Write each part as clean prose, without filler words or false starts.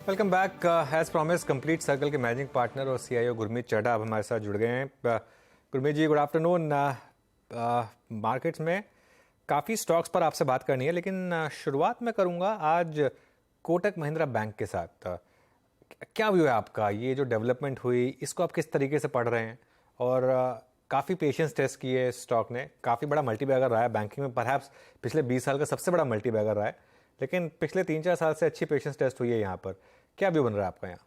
Welcome back. As promise complete circle के managing partner और CEO Gurmeet Chadha अब हमारे साथ जुड़ गए हैं। Gurmeet ji, good afternoon. Markets में काफ़ी स्टॉक्स पर आपसे बात करनी है, लेकिन शुरुआत में करूंगा आज कोटक महिंद्रा बैंक के साथ। क्या व्यू है आपका? ये जो डेवलपमेंट हुई इसको आप किस तरीके से पढ़ रहे हैं? और काफ़ी पेशेंस टेस्ट किए स्टॉक ने, काफ़ी बड़ा मल्टीबैगर रहा है बैंकिंग में, परहैप्स पिछले 20 साल का सबसे बड़ा मल्टीबैगर रहा है, लेकिन पिछले 3-4 साल से अच्छी पेशेंस टेस्ट हुई है यहाँ पर। क्या व्यू बन रहा है आपका यहाँ?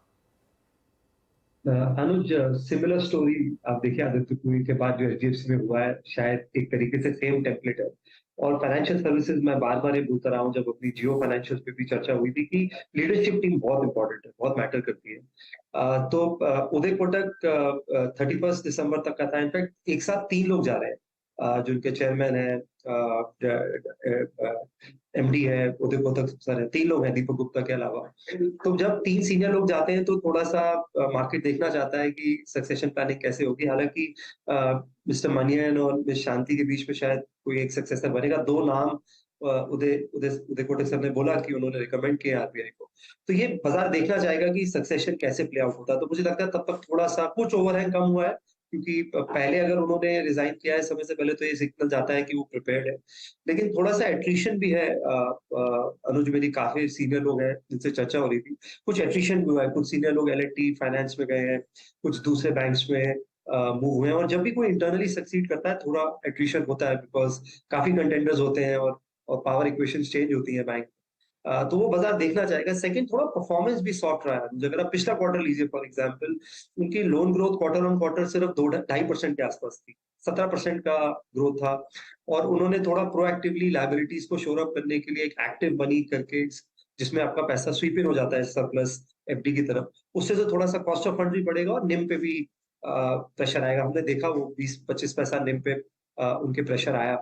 अनुज, सिमिलर स्टोरी आप देखिए आदित्य पुरी के बाद जो एचडीएफसी में हुआ है, शायद एक तरीके से सेम टेम्पलेट है। और फाइनेंशियल सर्विसेज में बार बार ये बोलता रहा हूँ, जब अपनी जियो फाइनेंशियल पे भी चर्चा हुई थी कि लीडरशिप टीम बहुत इंपॉर्टेंट है, बहुत मैटर करती है। उदय कोटक 31 दिसंबर तक का था। इनफैक्ट एक साथ 3 लोग जा रहे हैं, जो उनके चेयरमैन है, एमडी है, उदय कोटक सर है, 3 लोग हैं दीपक गुप्ता के अलावा। तो जब 3 सीनियर लोग जाते हैं तो थोड़ा सा मार्केट देखना चाहता है कि सक्सेशन प्लानिंग कैसे होगी। हालांकि मिस्टर मनियन और मिस शांति के बीच में शायद कोई एक सक्सेसर बनेगा। 2 नाम उदय उदय उदय कोटक सर ने बोला कि उन्होंने रिकमेंड किया आरबीआई को। तो ये बाजार देखना चाहेगा कि सक्सेशन कैसे प्ले आउट होता है। तो मुझे लगता है तब तक थोड़ा सा कुछ ओवरहैंग कम हुआ है, क्योंकि पहले अगर उन्होंने रिजाइन किया है समय से पहले तो ये सिग्नल जाता है कि वो प्रिपेयर्ड है। लेकिन थोड़ा सा एट्रिशन भी है। अनुज, मेरी काफी सीनियर लोग हैं जिनसे चर्चा हो रही थी, कुछ एट्रिशन भी हुआ है। कुछ सीनियर लोग एल&टी फाइनेंस में गए हैं, कुछ दूसरे बैंक्स में मूव हुए हैं। और जब भी कोई इंटरनली सक्सीड करता है थोड़ा एट्रिशन होता है, बिकॉज काफी कंटेंडर्स होते हैं और पावर इक्वेशन चेंज होती है बैंक। तो वो बाजार देखना चाहेगा। सेकंड, थोड़ा परफॉर्मेंस भी सॉफ्ट रहा है। अगर आप पिछला क्वार्टर लीजिए फॉर एग्जांपल, उनकी loan growth quarter on quarter सिर्फ 2-2.5% के आसपास थी, 17% का ग्रोथ था। और उन्होंने थोड़ा प्रोएक्टिवली लायबिलिटीज को शोर अप करने के लिए एक एक्टिव मनी करके, जिसमें आपका पैसा स्वीप इन हो जाता है सरप्लस एफडी की तरफ, उससे तो थोड़ा सा कॉस्ट ऑफ फंड भी बढ़ेगा और निम पे भी प्रेशर आएगा। हमने देखा वो 20-25 पैसा निम पे उनके प्रेशर आया।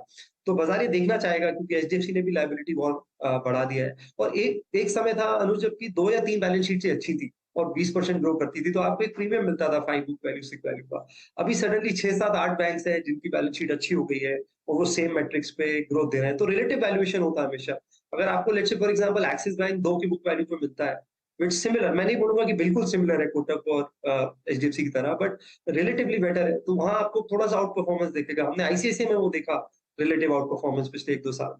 तो बाजार ये देखना चाहेगा, क्योंकि एचडीएफसी ने भी लायबिलिटी बहुत बढ़ा दिया है। और एक एक समय था अनुज, जबकि 2 या 3 बैलेंस शीट से अच्छी थी और 20% ग्रो करती थी, तो आपको एक प्रीमियम मिलता था 5 बुक वैल्यू 6 वैल्यू का। अभी सडनली 6-7-8 बैंक्स हैं जिनकी बैलेंस शीट अच्छी हो गई है और वो सेम मैट्रिक्स पे ग्रोथ दे रहे हैं। तो रिलेटिव वैल्यूएशन होता है हमेशा। अगर आपको let's say for example axis bank 2 की बुक वैल्यू पे मिलता है, इट्स सिमिलर, मैं नहीं बोलूंगा कि बिल्कुल सिमिलर है कोटक और एचडीएफसी की तरह, बट रिलेटिवली बेटर है। तो वहां आपको थोड़ा सा आउट परफॉर्मेंस देखेगा। हमने आईसीआईसीआई में वो देखा, रिलेटिव आउट परफॉर्मेंस पिछले 1-2 साल।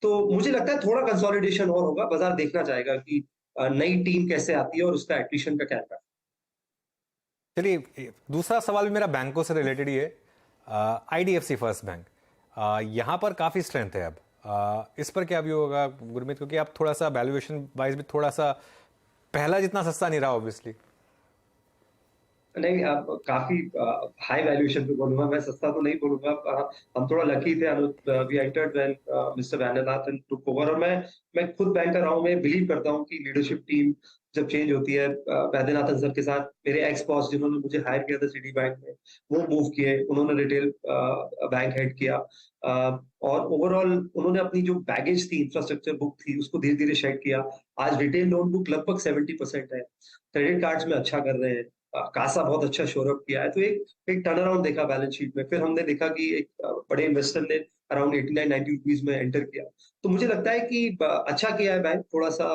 तो मुझे लगता है थोड़ा कंसोलिडेशन और होगा। बाजार देखना चाहेगा कि नई टीम कैसे आती है और उसका एट्रिशन का क्या इम्पैक्ट। चलिए, दूसरा सवाल भी मेरा बैंकों से रिलेटेड ही है। आईडीएफसी फर्स्ट बैंक, यहाँ पर काफ़ी स्ट्रेंथ है अब। इस पर क्या व्यू होगा गुरमीत? क्योंकि आप थोड़ा सा वैल्यूएशन वाइज भी थोड़ा सा पहला जितना सस्ता नहीं रहा ऑब्वियसली। नहीं, आप काफी हाई वैल्यूएशन पे बोलूंगा मैं, सस्ता तो नहीं बोलूंगा। हम थोड़ा लकी थे Anuj, we entered when mister Vaidyanathan took over. और मैं खुद बैंकर रहा हूं। मैं बिलीव करता हूं कि लीडरशिप टीम जब चेंज होती है, वैद्यनाथन सर के साथ मेरे एक्स बॉस जिन्होंने मुझे हायर किया था सिटी बैंक में, वो मूव किए, उन्होंने रिटेल बैंक हेड किया। और ओवरऑल उन्होंने अपनी जो बैगेज थी, इंफ्रास्ट्रक्चर बुक थी, उसको धीरे धीरे शेड किया। आज रिटेल लोन बुक लगभग 70% है, क्रेडिट कार्ड्स में अच्छा कर रहे हैं, कासा बहुत अच्छा शोरअप किया है। तो एक एक टर्न अराउंड देखा बैलेंस शीट में। फिर हमने देखा कि एक बड़े इन्वेस्टर ने अराउंड 89-90 रुपीज में एंटर किया। तो मुझे लगता है कि अच्छा किया है बैंक, थोड़ा सा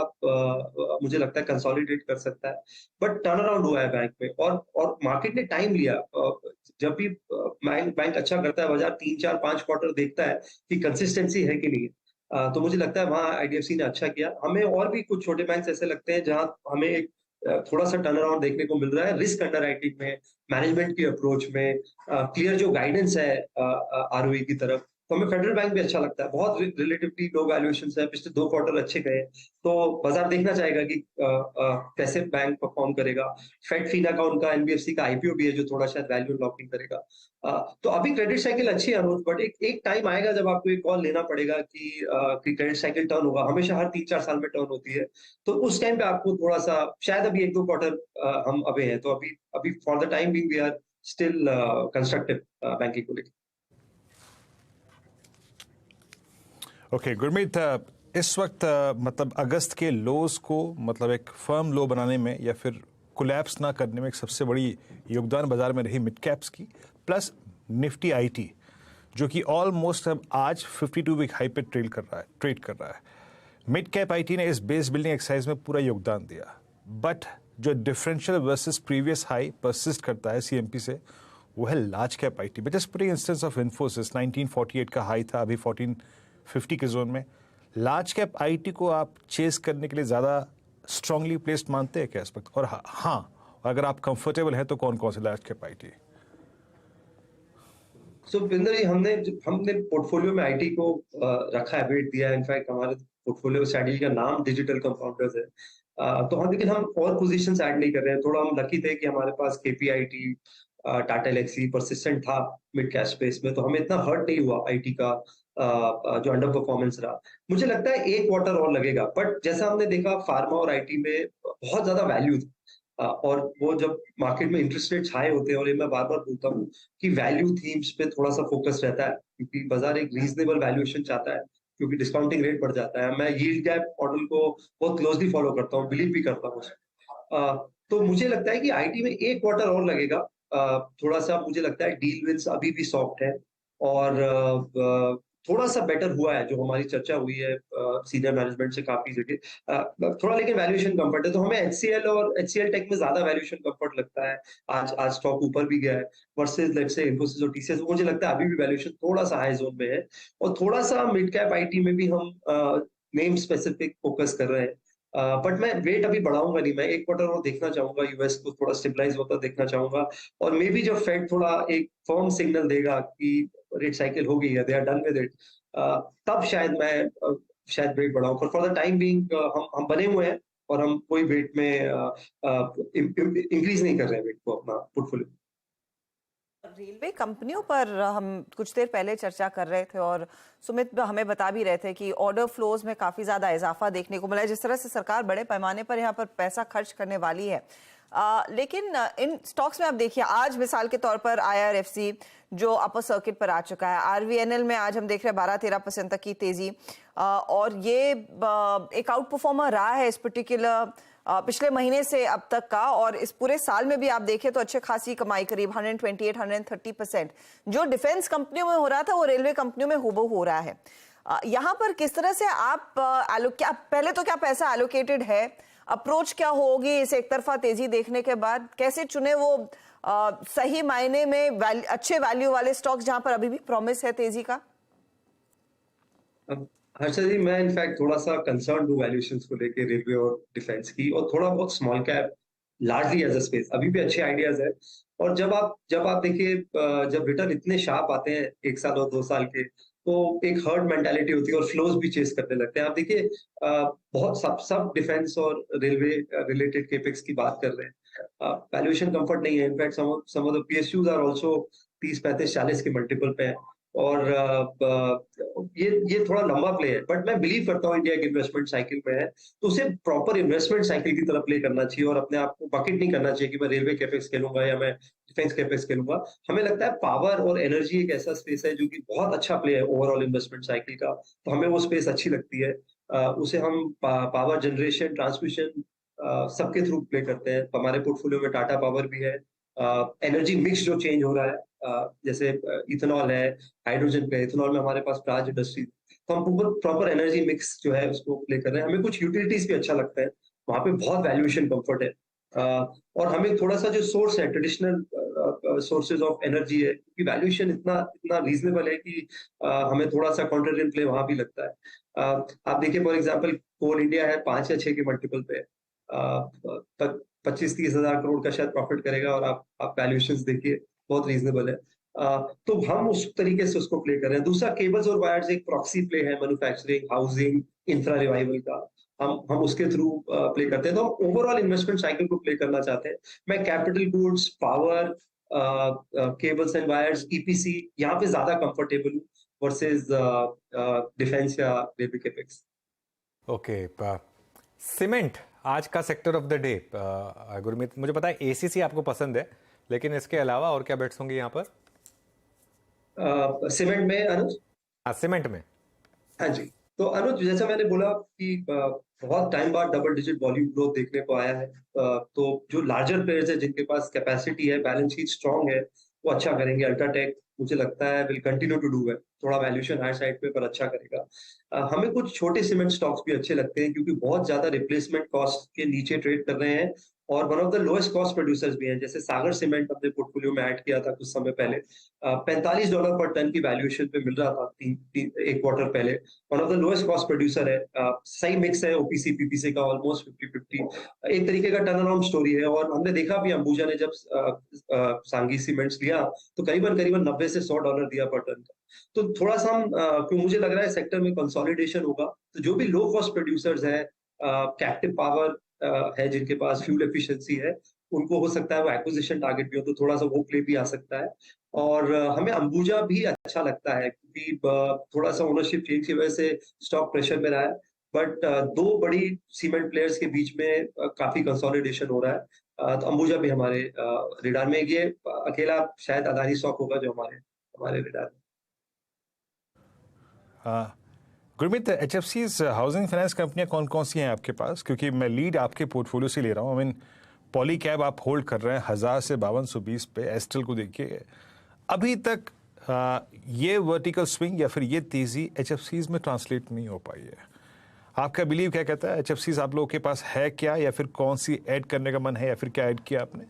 मुझे लगता है कंसोलिडेट कर सकता है। बट टर्न अराउंड हुआ है बैंक में, और मार्केट ने टाइम लिया। जब भी बैंक बैंक अच्छा करता है, बाजार 3-4-5 क्वार्टर देखता है कि कंसिस्टेंसी है कि नहीं है। तो मुझे लगता है वहां आईडीएफसी ने अच्छा किया। हमें और भी कुछ छोटे बैंक ऐसे लगते हैं जहां हमें एक थोड़ा सा टर्न अराउंड देखने को मिल रहा है, रिस्क अंडरराइटिंग में, मैनेजमेंट की अप्रोच में, क्लियर जो गाइडेंस है आरओई की तरफ। तो हमें फेडरल बैंक भी अच्छा लगता है। बहुत रिलेटिवली लो वैल्यूएशन है, पिछले 2 क्वार्टर अच्छे गए। तो बाजार देखना चाहेगा कि कैसे बैंक परफॉर्म करेगा। फेड फीना का उनका एनबीएफसी का आईपीओ भी है जो थोड़ा शायद वैल्यू लॉकिंग करेगा। तो अभी क्रेडिट साइकिल अच्छी है अनुज, बट एक एक टाइम आएगा जब आपको एक कॉल लेना पड़ेगा कि क्रेडिट साइकिल टर्न होगा। हमेशा हर 3-4 साल में टर्न होती है। तो उस टाइम पे आपको थोड़ा सा शायद अभी 1-2 क्वार्टर हम अबे हैं, तो अभी अभी for the time being we are still constructive banking को लेकर। ओके गुरमीत, इस वक्त मतलब अगस्त के लोज को मतलब एक फर्म लो बनाने में या फिर कोलैप्स ना करने में एक सबसे बड़ी योगदान बाजार में रही मिड कैप्स की, प्लस निफ्टी आईटी जो कि ऑलमोस्ट अब आज 52 वीक हाई पे ट्रेड कर रहा है। मिड कैप आईटी ने इस बेस बिल्डिंग एक्सरसाइज में पूरा योगदान दिया। बट जो differential versus previous high persist करता है सीएमपी से, वो है large cap IT. But just putting instance of Infosys 1948 का हाई था, अभी 1450 के जोन में। लार्ज कैप आईटी को आप चेस करने के लिए ज़्यादा स्ट्रांगली प्लेस्ड मानते हैं क्या इस वक्त? और हाँ, अगर आप कंफर्टेबल हैं तो कौन कौन से लार्ज कैप आईटी? सो विंदर जी, हमने पोर्टफोलियो में आईटी को रखा है, वेट दिया है। इनफैक्ट हमारे पोर्टफोलियो स्ट्रैटेजी का नाम डिजिटल कंपाउंडर्स है। तो हम, लेकिन हम और पोजीशंस ऐड नहीं कर रहे हैं। थोड़ा हम लकी थे कि हमारे पास केपीआईटी, टाटा एलेक्सी परसिस्टेंट था मिड कैप स्पेस में, तो हमें इतना हर्ट नहीं हुआ आईटी का जो अंडर परफॉर्मेंस रहा। मुझे लगता है एक क्वार्टर और लगेगा, बट जैसा हमने देखा फार्मा और आईटी में बहुत ज्यादा वैल्यू था। और वो जब मार्केट में इंटरेस्ट रेट्स हाई होते हैं, और ये मैं बार बार बोलता हूँ कि वैल्यू थीम्स पे थोड़ा सा फोकस रहता है, क्योंकि बाजार एक रीजनेबल वैल्यूएशन चाहता है, क्योंकि डिस्काउंटिंग रेट बढ़ जाता है। मैं यील्ड गैप मॉडल को बहुत क्लोजली फॉलो करता हूँ, बिलीव भी करता हूँ उसमें। तो मुझे लगता है कि आईटी में एक क्वार्टर और लगेगा। थोड़ा सा मुझे लगता है डील विंस अभी भी सॉफ्ट है, और थोड़ा सा बेटर हुआ है जो हमारी चर्चा हुई है सीनियर मैनेजमेंट से काफी जगह। थोड़ा लेकिन वैल्यूएशन कंफर्ट है, तो हमें एचसीएल और एचसीएल टेक में ज्यादा वैल्यूएशन कंफर्ट लगता है। आज स्टॉक ऊपर भी गया है वर्सेस लेट्स से इन्फोसिस और टीसीएस। मुझे लगता है अभी भी वैल्यूएशन थोड़ा सा हाई जोन में है, और थोड़ा सा मिड कैप आईटी में भी हम नेम स्पेसिफिक फोकस कर रहे हैं। बट मैं वेट अभी बढ़ाऊंगा नहीं, मैं एक क्वार्टर और देखना चाहूंगा, यूएस को थोड़ा स्टेबलाइज होता देखना चाहूंगा। और मे बी जब फेड थोड़ा एक फर्म सिग्नल देगा कि रेट साइकिल हो गई है, they are done with it, तब शायद मैं शायद वेट बढ़ाऊं। फॉर द टाइम बीइंग हम बने हुए हैं, और हम कोई वेट में इंक्रीज नहीं कर रहे हैं वेट को अपना पोर्टफोलियो। रेलवे कंपनियों पर हम कुछ देर पहले चर्चा कर रहे थे, और सुमित हमें बता भी रहे थे कि ऑर्डर फ्लोज में काफी ज्यादा इजाफा देखने को मिला है, जिस तरह से सरकार बड़े पैमाने पर यहाँ पर पैसा खर्च करने वाली है। लेकिन इन स्टॉक्स में आप देखिए, आज मिसाल के तौर पर आईआरएफसी जो अपर सर्किट पर आ चुका है, आरवीएनएल में आज हम देख रहे हैं 12-13% तक की तेजी, और ये एक आउट परफॉर्मर रहा है इस पर्टिकुलर पिछले महीने से अब तक का, और इस पूरे साल में भी आप देखें तो अच्छे खासी कमाई, करीब 128-130%। जो डिफेंस कंपनियों में हो रहा था वो रेलवे कंपनियों में हूबहू हो रहा है। यहाँ पर किस तरह से आप पहले तो क्या पैसा एलोकेटेड है, अप्रोच क्या होगी इस एक तरफा तेजी देखने के बाद, कैसे चुने वो सही मायने में अच्छे वैल्यू वाले स्टॉक्स जहां पर अभी भी प्रॉमिस है तेजी का? हर्षा जी, मैं इनफैक्ट थोड़ा सा कंसर्न हूँ वैल्यूएशंस को लेके रेलवे और डिफेंस की, और थोड़ा बहुत small cap largely as a space अभी भी अच्छे आइडियाज है। और जब आप देखिए, जब रिटर्न इतने शार्प आते हैं 1 साल और 2 साल के, तो एक हर्ड मेंटालिटी होती है और फ्लोज भी चेस करने लगते हैं। आप देखिए, बहुत सब डिफेंस और रेलवे रिलेटेड केपेक्स की बात कर रहे हैं। वैल्यूएशन कंफर्ट नहीं है। In fact some of the PSUs are also 30-35-40 के मल्टीपल पे है, और ये थोड़ा लंबा प्ले है। बट मैं बिलीव करता हूँ इंडिया के इन्वेस्टमेंट साइकिल में है, तो उसे प्रॉपर इन्वेस्टमेंट साइकिल की तरफ प्ले करना चाहिए, और अपने आप को बकेट नहीं करना चाहिए कि मैं रेलवे कैपेक्स खेलूंगा या मैं डिफेंस कैपेक्स खेलूंगा। हमें लगता है पावर और एनर्जी एक ऐसा स्पेस है जो कि बहुत अच्छा प्ले है ओवरऑल इन्वेस्टमेंट साइकिल का, तो हमें वो स्पेस अच्छी लगती है। उसे हम पावर जनरेशन, ट्रांसमिशन सबके थ्रू प्ले करते हैं। हमारे पोर्टफोलियो में टाटा पावर भी है। एनर्जी मिक्स जो चेंज हो रहा है, जैसे इथेनॉल है, हाइड्रोजन पे, इथेनॉल में हमारे पास प्राज इंडस्ट्री, तो हम प्रॉपर एनर्जी मिक्स जो है उसको प्ले कर रहे हैं। हमें कुछ यूटिलिटीज भी अच्छा लगता है, वहां पे बहुत वैल्यूएशन कंफर्ट है। और हमें थोड़ा सा जो सोर्स है, ट्रेडिशनल सोर्सेज ऑफ एनर्जी है, क्योंकि वैल्यूएशन इतना रीजनेबल है कि हमें थोड़ा सा कॉन्ट्रेरियन प्ले वहां भी लगता है। आप देखिए फॉर एग्जांपल कोल इंडिया है 5 या 6 के मल्टीपल पे, 25-30 हजार करोड़ का शायद प्रॉफिट करेगा, और आप वैल्यूएशंस देखिए बहुत रीजनेबल है। तो हम उस तरीके से उसको प्ले कर रहे हैं। दूसरा, केबल्स और वायर्स एक प्रॉक्सी प्ले है मैन्युफैक्चरिंग, हाउसिंग, इंफ्रा रिवाइवल का, हम उसके थ्रू प्ले करते हैं। तो हम ओवरऑल इन्वेस्टमेंट साइकिल को प्ले करना चाहते हैं। मैं capital goods, power, cables and wires, EPC यहाँ पे ज्यादा कंफर्टेबल हूँ वर्सेस डिफेंस या रेलवे कैपेक्स। ओके, सीमेंट आज का sector of the day. Gurmeet, मुझे पता है एसीसी आपको पसंद है, लेकिन इसके अलावा और क्या बेट्स होंगे यहाँ पर? सीमेंट में अनुज? हाँ, सीमेंट में। हाँ जी, तो अनुज, जैसा मैंने बोला कि बहुत टाइम बाद डबल डिजिट वॉल्यूम ग्रोथ देखने को आया है। तो जो लार्जर प्लेयर्स है जिनके पास कैपेसिटी है, बैलेंस शीट स्ट्रांग है, वो अच्छा करेंगे। अल्ट्राटेक, मुझे लगता है will continue to do well. थोड़ा वैल्यूएशन हायर साइड पे पर अच्छा करेगा। हमें कुछ छोटे सीमेंट स्टॉक्स भी अच्छे लगते हैं क्योंकि बहुत ज्यादा रिप्लेसमेंट कॉस्ट के नीचे ट्रेड कर रहे हैं और one of the lowest cost producers भी हैं। जैसे सागर सीमेंट अपने पोर्टफोलियो में ऐड किया था कुछ समय पहले। $45 पर टन की वैल्यूएशन पे मिल रहा था एक क्वार्टर पहले। One of the lowest cost producer है। सही मिक्स है ओपीसी पीपीसी का, ऑलमोस्ट 50-50। एक तरीके का टर्न अराउंड स्टोरी है और हमने देखा भी अंबुजा ने जब सांगी सीमेंट्स लिया तो करीबन करीबन $90 से $100 दिया पर टन का। तो थोड़ा सा क्यों मुझे लग रहा है सेक्टर में कंसोलिडेशन होगा। तो जो भी लो कॉस्ट प्रोड्यूसर्स है, कैप्टिव पावर है जिनके पास फ्यूल एफिशिएंसी है, उनको हो सकता है वो एक्विजिशन टारगेट भी हो तो थोड़ा सा वो प्ले भी आ सकता है। और हमें अंबुजा भी अच्छा लगता है क्योंकि थोड़ा सा ओनरशिप चेंज की वजह से स्टॉक प्रेशर में रहा है। बट दो बड़ी सीमेंट प्लेयर्स के बीच में काफी कंसोलिडेशन हो रहा है। तो अंबुजा भी हमारे रेडार में। ये अकेला शायद अदानी स्टॉक होगा जो हमारे हमारे रेडार में। गुरमीत, एचएफसीज हाउसिंग फाइनेंस कंपनियां कौन कौन सी हैं आपके पास? क्योंकि मैं लीड आपके पोर्टफोलियो से ले रहा हूँ। आई मीन पॉली कैब आप होल्ड कर रहे हैं 1000 से 5220 पे। एस्टेल को देखिए, अभी तक ये वर्टिकल स्विंग या फिर ये तेजी एचएफसीज में ट्रांसलेट नहीं हो पाई है। आपका बिलीव क्या कहता है? एचएफसीज आप लोगों के पास है क्या, या फिर कौन सी ऐड करने का मन है, या फिर क्या ऐड किया आपने?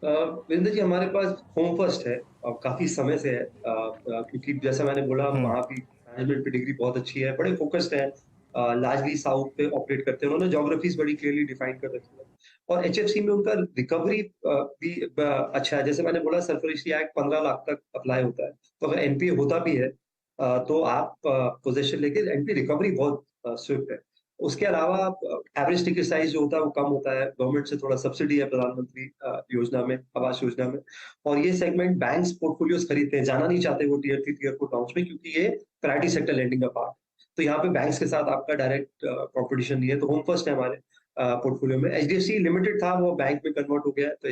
वीरेंद्र जी, हमारे पास होम फर्स्ट है और काफी समय से है। क्योंकि जैसा मैंने बोला वहाँ भी मैनेजमेंट की डिग्री बहुत अच्छी है, बड़े फोकस्ड है, लार्जली साउथ पे ऑपरेट करते हैं। उन्होंने ज्योग्राफीज बड़ी क्लियरली डिफाइन कर रखी है और एचएफसी में उनका रिकवरी भी अच्छा है। जैसे मैंने बोला सरफरोशी एक्ट 15 लाख तक अप्लाई होता है, तो अगर एनपीए होता भी है तो आप पोजीशन लेके एनपी रिकवरी बहुत स्विफ्ट है। उसके अलावा एवरेज टिकट साइज जो होता है वो कम होता है। गवर्नमेंट से थोड़ा सब्सिडी है प्रधानमंत्री योजना में, आवास योजना में। और ये सेगमेंट बैंक्स पोर्टफोलियोज खरीदते हैं, जाना नहीं चाहते वो टियर 3 टियर 4 टाउन्स में, क्योंकि ये प्रायोरिटी सेक्टर लेंडिंग का पार्ट। तो यहाँ पे बैंक्स के साथ आपका डायरेक्ट कॉम्पिटिशन नहीं है, तो होम फर्स्ट है हमारे पोर्टफोलियो में। एचडीएफसी लिमिटेड था, वो बैंक में कन्वर्ट हो गया है,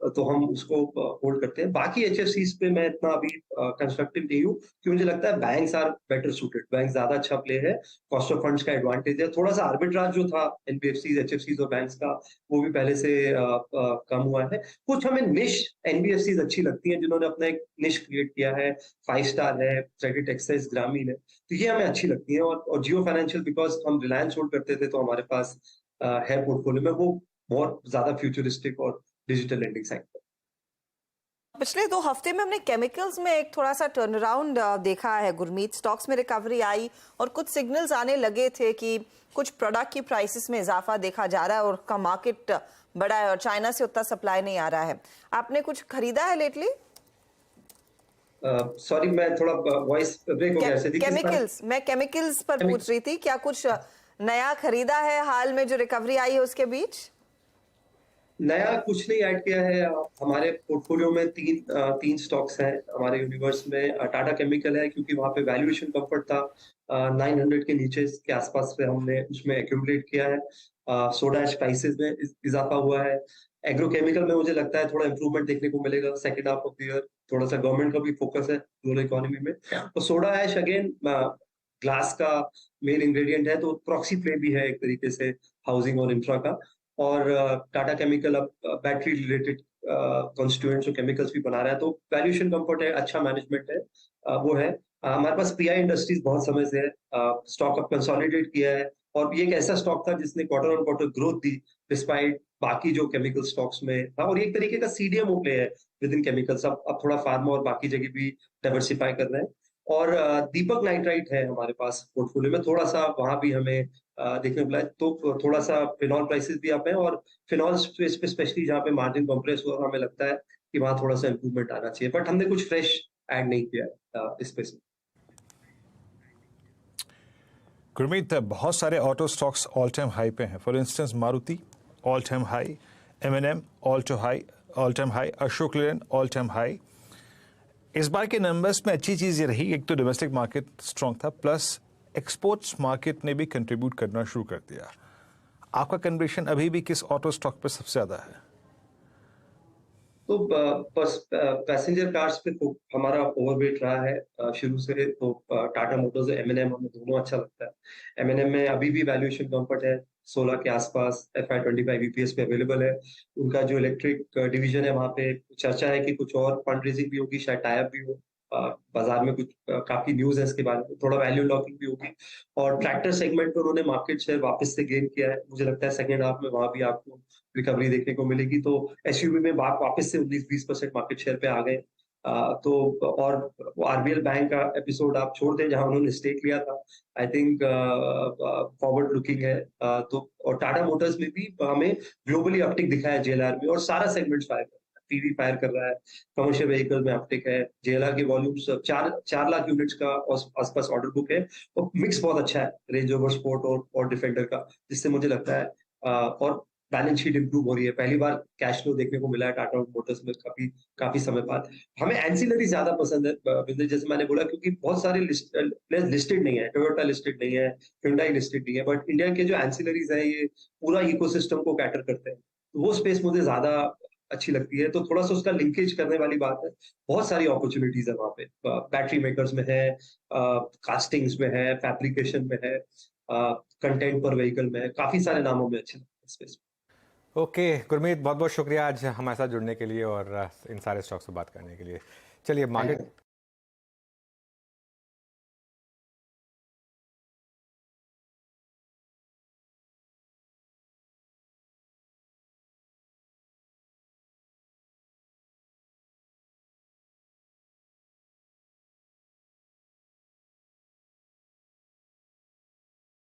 तो हम उसको होल्ड करते हैं। बाकी एचएफसीज पे मैं इतना अभी कंस्ट्रक्टिव नहीं हूँ, क्योंकि मुझे लगता है banks are better suited. Bank ज्यादा अच्छा प्ले है, कॉस्ट ऑफ फंड्स का एडवांटेज है। थोड़ा सा आर्बिट्राज जो था एनबीएफसीज एचएफसीज और बैंक्स का, वो भी पहले से कम हुआ है। कुछ हमें निश एनबीएफसीज अच्छी लगती हैं जिन्होंने अपना एक निश क्रिएट किया है। 5 स्टार है, क्रेडिट एक्सेस, ग्रामीण है, तो ये हमें अच्छी लगती है। और जियो फाइनेंशियल, बिकॉज हम रिलायंस होल्ड करते थे तो हमारे पास है पोर्टफोलियो में, वो बहुत ज्यादा फ्यूचरिस्टिक और डिजिटल लेंडिंग सेक्टर। पिछले 2 हफ्ते में हमने केमिकल्स में एक थोड़ा सा टर्न अराउंड देखा है गुरमीत। स्टॉक्स में रिकवरी आई और कुछ सिग्नल्स आने लगे थे कि कुछ प्रोडक्ट की प्राइसेस में इजाफा देखा जा रहा है और का मार्केट बड़ा है और चाइना से उतना सप्लाई नहीं आ रहा है। आपने कुछ खरीदा है लेटली? सॉरी, मैं थोड़ा वॉइस ब्रेक हो गया। मैं केमिकल्स पर पूछ रही थी, क्या कुछ नया खरीदा है हाल में जो रिकवरी आई है उसके बीच? नया कुछ नहीं ऐड किया है। हमारे पोर्टफोलियो में तीन स्टॉक्स हैं हमारे यूनिवर्स में। टाटा केमिकल है, क्योंकि वहां पे वैल्यूएशन कंफर्ट था। 900 के नीचे के आसपास पे हमने उसमें एक्यूमुलेट किया है। सोडा एश प्राइसेस में इजाफा हुआ है। एग्रोकेमिकल में मुझे लगता है थोड़ा इंप्रूवमेंट देखने को मिलेगा second half of the year. थोड़ा सा गवर्नमेंट का भी फोकस है रूरल इकोनॉमी में। तो सोडा एश अगेन ग्लास का मेन इंग्रेडिएंट है, तो प्रॉक्सी प्ले भी है एक तरीके से हाउसिंग और इंफ्रा का। और टाटा केमिकल अब बैटरी रिलेटेड कॉन्स्टिट्यूएंट्स और केमिकल्स भी बना रहा है, तो वैल्यूएशन कंफर्ट है, अच्छा मैनेजमेंट है, वो है। हमारे पास पीआई इंडस्ट्रीज बहुत समय से है, स्टॉक अब कंसोलिडेट किया है और ये एक ऐसा स्टॉक था जिसने quarter on quarter growth the despite बाकी जो केमिकल स्टॉक्स में था। और ये एक तरीके का सीडीएमओ प्ले है विद इन केमिकल्स। अब थोड़ा फार्मा और बाकी जगह भी डाइवर्सिफाई कर रहे हैं। और दीपक नाइट्राइट है हमारे पास पोर्टफोलियो में, थोड़ा सा वहां भी हमें देखने को मिला है। तो थोड़ा सा फिनॉल प्राइसेस भी आप हैं और फिनॉल स्पेस पे स्पेशली जहाँ पे मार्जिन कंप्रेस हुआ, हमें लगता है कि वहां थोड़ा सा इंप्रूवमेंट आना चाहिए। बट हमने कुछ फ्रेश ऐड नहीं किया इस स्पेस में। गुरमीत, बहुत सारे auto stocks all time high पे हैं। For instance Maruti all time high, M&M all time high, Ashok Leyland all time high. इस बार के नंबर्स में अच्छी चीज़ ये रही, एक तो डोमेस्टिक मार्केट स्ट्रॉन्ग था, प्लस एक्सपोर्ट्स मार्केट ने भी कंट्रीब्यूट करना शुरू कर दिया। आपका कन्विक्शन अभी भी किस ऑटो स्टॉक पे सबसे ज़्यादा है? तो बस पैसेंजर कार्स पे तो हमारा ओवरवेट रहा है शुरू से। तो टाटा मोटर्स और M&M हमें दोनों अच्छा लगता है। M&M में अभी भी वैल्यूएशन कंफर्ट है, 16 के आसपास FY25 ईपीएस पे अवेलेबल है। उनका जो इलेक्ट्रिक डिवीजन है वहाँ पे चर्चा है कि कुछ और फंड रेजिंग भी होगी, शायद टाई अप भी हो। बाजार में कुछ काफी न्यूज़ है इसके बारे में, थोड़ा वैल्यू लॉकिंग भी होगी। और ट्रैक्टर सेगमेंट में उन्होंने मार्केट शेयर वापस से गेन किया है। मुझे लगता है सेकंड हाफ में वहाँ भी आपको रिकवरी देखने को मिलेगी। तो एसयूवी में वापस से 19-20% मार्केट शेयर पे आ गए। तो और आरबीएल बैंक का एपिसोड आप छोड़ दें जहां उन्होंने स्टेक लिया था, आई थिंक फॉरवर्ड लुकिंग है। तो और टाटा मोटर्स में भी हमें ग्लोबली अपटिक दिखा है जेएलआर में, और सारा सेगमेंट फायर कर रहा है, पीवी फायर कर रहा है, कमर्शियल व्हीकल में अपटिक है। जेएलआर के वॉल्यूम्स 4 लाख यूनिट्स का आसपास ऑर्डर बुक है, और मिक्स बहुत अच्छा है रेंज ओवर स्पोर्ट और डिफेंडर का, जिससे मुझे लगता है और बैलेंस शीट इंप्रूव हो रही है। पहली बार कैश फ्लो देखने को मिला है टाटा मोटर्स में काफी समय बाद। हमें एंसिलरी ज्यादा पसंद है विंदर, जैसे मैंने बोला, क्योंकि बहुत सारे प्लेयर्स लिस्टेड नहीं है, टोयोटा लिस्टेड नहीं है, hyundai लिस्टेड नहीं है, बट इंडिया के जो एंसिलरीज है ये पूरा इकोसिस्टम को कैटर करते हैं। तो वो स्पेस मुझे ज्यादा अच्छी लगती है, तो थोड़ा सा उसका लिंकेज करने वाली बात है। बहुत सारी अपॉर्चुनिटीज है वहाँ पे, बैटरी मेकर्स में है, कास्टिंग्स में है, फैब्रिकेशन में है, कंटेंट पर व्हीकल में है, काफी सारे नामों में अच्छे स्पेस। ओके गुरमीत, बहुत बहुत शुक्रिया आज हमारे साथ जुड़ने के लिए और इन सारे स्टॉक्स पर बात करने के लिए। चलिए मार्केट